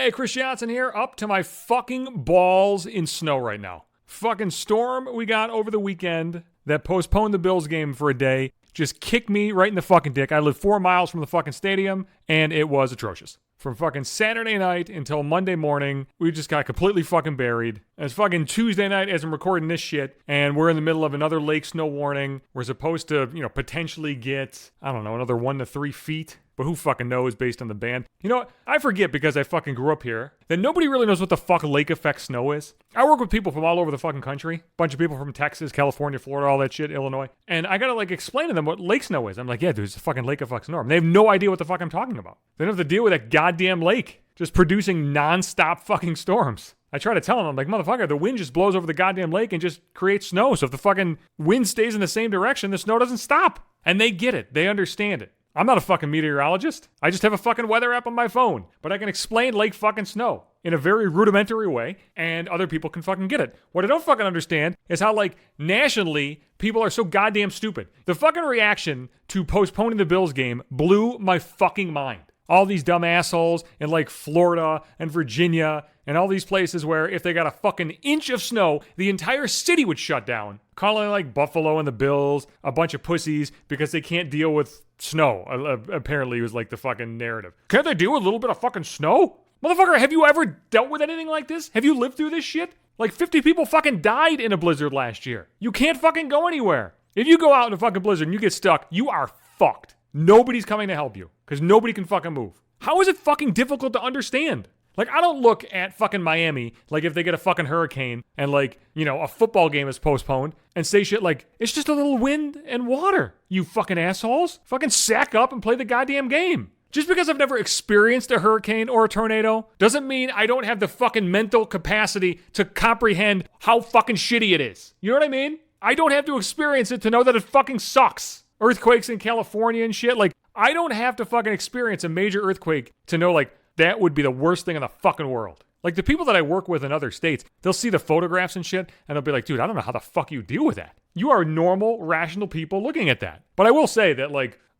Hey, Chris Johnson here, up to my fucking balls in snow right now. Fucking storm we got over the weekend that postponed the Bills game for a day just kicked me right in the fucking dick. I live 4 miles from the fucking stadium, and it was atrocious. From fucking Saturday night until Monday morning, we just got completely fucking buried. And it's fucking Tuesday night as I'm recording this shit, and we're in the middle of another lake snow warning. We're supposed to, potentially get, another 1 to 3 feet. But who fucking knows based on the band? You know what? I forget because I fucking grew up here that nobody really knows what the fuck lake effect snow is. I work with people from all over the fucking country. Bunch of people from Texas, California, Florida, all that shit, Illinois. And I gotta explain to them what lake snow is. I'm like, yeah, dude, it's a fucking lake effect snow. And they have no idea what the fuck I'm talking about. They don't have to deal with that goddamn lake just producing nonstop fucking storms. I try to tell them, I'm like, motherfucker, the wind just blows over the goddamn lake and just creates snow. So if the fucking wind stays in the same direction, the snow doesn't stop. And they get it. They understand it. I'm not a fucking meteorologist. I just have a fucking weather app on my phone. But I can explain lake fucking snow in a very rudimentary way, and other people can fucking get it. What I don't fucking understand is how, nationally, people are so goddamn stupid. The fucking reaction to postponing the Bills game blew my fucking mind. All these dumb assholes in Florida and Virginia and all these places where if they got a fucking inch of snow, the entire city would shut down. Calling Buffalo and the Bills a bunch of pussies because they can't deal with snow. Apparently it was the fucking narrative. Can't they deal with a little bit of fucking snow? Motherfucker, have you ever dealt with anything like this? Have you lived through this shit? 50 people fucking died in a blizzard last year. You can't fucking go anywhere. If you go out in a fucking blizzard and you get stuck, you are fucked. Nobody's coming to help you because nobody can fucking move. How is it fucking difficult to understand? I don't look at fucking Miami if they get a fucking hurricane and a football game is postponed and say shit it's just a little wind and water, you fucking assholes. Fucking sack up and play the goddamn game. Just because I've never experienced a hurricane or a tornado doesn't mean I don't have the fucking mental capacity to comprehend how fucking shitty it is. You know what I mean? I don't have to experience it to know that it fucking sucks. Earthquakes in California and shit. I don't have to fucking experience a major earthquake to know that would be the worst thing in the fucking world. The people that I work with in other states, they'll see the photographs and shit, and they'll be like, dude, I don't know how the fuck you deal with that. You are normal, rational people looking at that. But I will say that,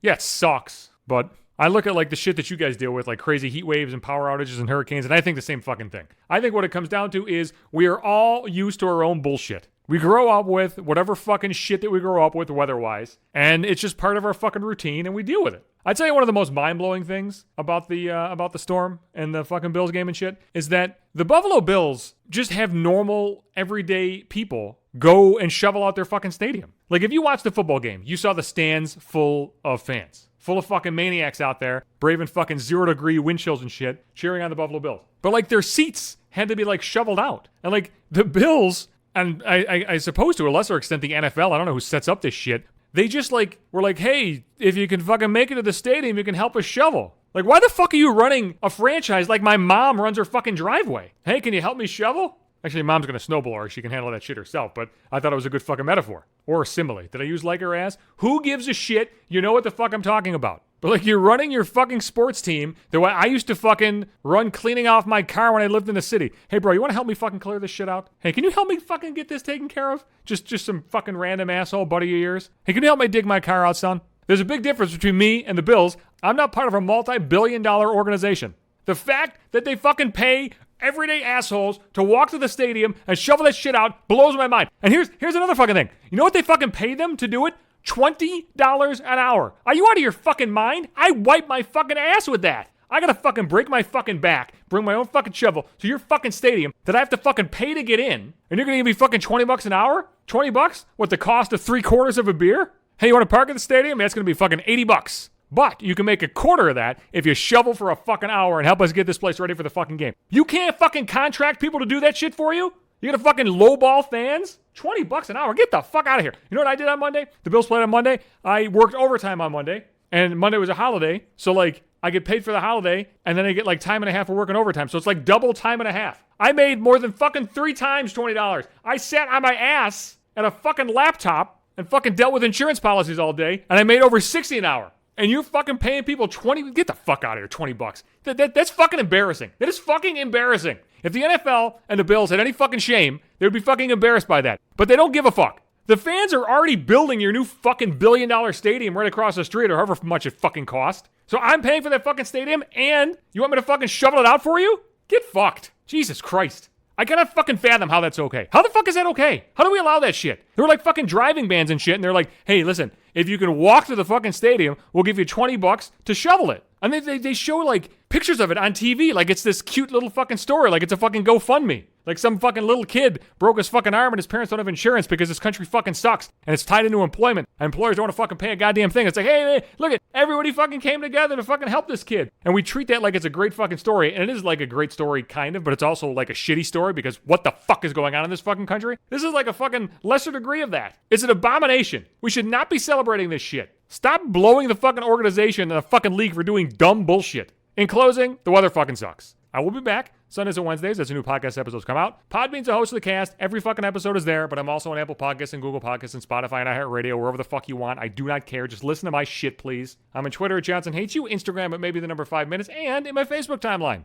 yeah, it sucks. But I look at, the shit that you guys deal with, crazy heat waves and power outages and hurricanes, and I think the same fucking thing. I think what it comes down to is we are all used to our own bullshit. We grow up with whatever fucking shit that we grow up with weather-wise, and it's just part of our fucking routine, and we deal with it. I'd tell you one of the most mind-blowing things about the storm and the fucking Bills game and shit is that the Buffalo Bills just have normal, everyday people go and shovel out their fucking stadium. If you watch the football game, you saw the stands full of fans. Full of fucking maniacs out there, braving fucking 0-degree wind chills and shit, cheering on the Buffalo Bills. But their seats had to be shoveled out. And the Bills, and I suppose to a lesser extent the NFL, I don't know who sets up this shit, they just were hey, if you can fucking make it to the stadium, you can help us shovel. Why the fuck are you running a franchise like my mom runs her fucking driveway? Hey, can you help me shovel? Actually, mom's gonna snowball her. She can handle that shit herself, but I thought it was a good fucking metaphor. Or a simile. Did I use her ass? Who gives a shit? You know what the fuck I'm talking about. But you're running your fucking sports team the way I used to fucking run cleaning off my car when I lived in the city. Hey bro, you wanna help me fucking clear this shit out? Hey, can you help me fucking get this taken care of? Just some fucking random asshole buddy of yours? Hey, can you help me dig my car out, son? There's a big difference between me and the Bills. I'm not part of a multi-billion-dollar organization. The fact that they fucking pay everyday assholes to walk to the stadium and shovel that shit out blows my mind. And here's another fucking thing. You know what they fucking pay them to do it? $20 an hour. Are you out of your fucking mind? I wipe my fucking ass with that. I gotta fucking break my fucking back, bring my own fucking shovel to your fucking stadium that I have to fucking pay to get in, and you're gonna give me fucking $20 an hour? $20? What, the cost of 3/4 of a beer? Hey, you wanna park at the stadium? That's gonna be fucking $80. But you can make a quarter of that if you shovel for a fucking hour and help us get this place ready for the fucking game. You can't fucking contract people to do that shit for you? You gonna fucking lowball fans? $20 an hour? Get the fuck out of here. You know what I did on Monday? The Bills played on Monday. I worked overtime on Monday, and Monday was a holiday. So I get paid for the holiday, and then I get time and a half for working overtime. So it's double time and a half. I made more than fucking 3 times $20. I sat on my ass at a fucking laptop and fucking dealt with insurance policies all day, and I made over $60 an hour. And you're fucking paying people $20, get the fuck out of here, $20. That's fucking embarrassing. That is fucking embarrassing. If the NFL and the Bills had any fucking shame, they would be fucking embarrassed by that. But they don't give a fuck. The fans are already building your new fucking billion-dollar stadium right across the street or however much it fucking cost. So I'm paying for that fucking stadium and you want me to fucking shovel it out for you? Get fucked. Jesus Christ. I cannot fucking fathom how that's okay. How the fuck is that okay? How do we allow that shit? There were like fucking driving bans and shit, and they're like, hey, listen, if you can walk to the fucking stadium, we'll give you $20 to shovel it. And they show like pictures of it on TV like it's this cute little fucking story, like it's a fucking GoFundMe. Like some fucking little kid broke his fucking arm and his parents don't have insurance because this country fucking sucks and it's tied into employment. And employers don't want to fucking pay a goddamn thing. It's like, hey, look at everybody fucking came together to fucking help this kid. And we treat that like it's a great fucking story. And it is like a great story kind of, but it's also like a shitty story because what the fuck is going on in this fucking country? This is like a fucking lesser degree of that. It's an abomination. We should not be celebrating this shit. Stop blowing the fucking organization and the fucking league for doing dumb bullshit. In closing, the weather fucking sucks. I will be back Sundays and Wednesdays as the new podcast episodes come out. Podbean's the host of the cast. Every fucking episode is there, but I'm also on Apple Podcasts and Google Podcasts and Spotify and iHeartRadio, wherever the fuck you want. I do not care. Just listen to my shit, please. I'm on Twitter at Johnson Hates You, Instagram at maybe the number 5 minutes, and in my Facebook timeline.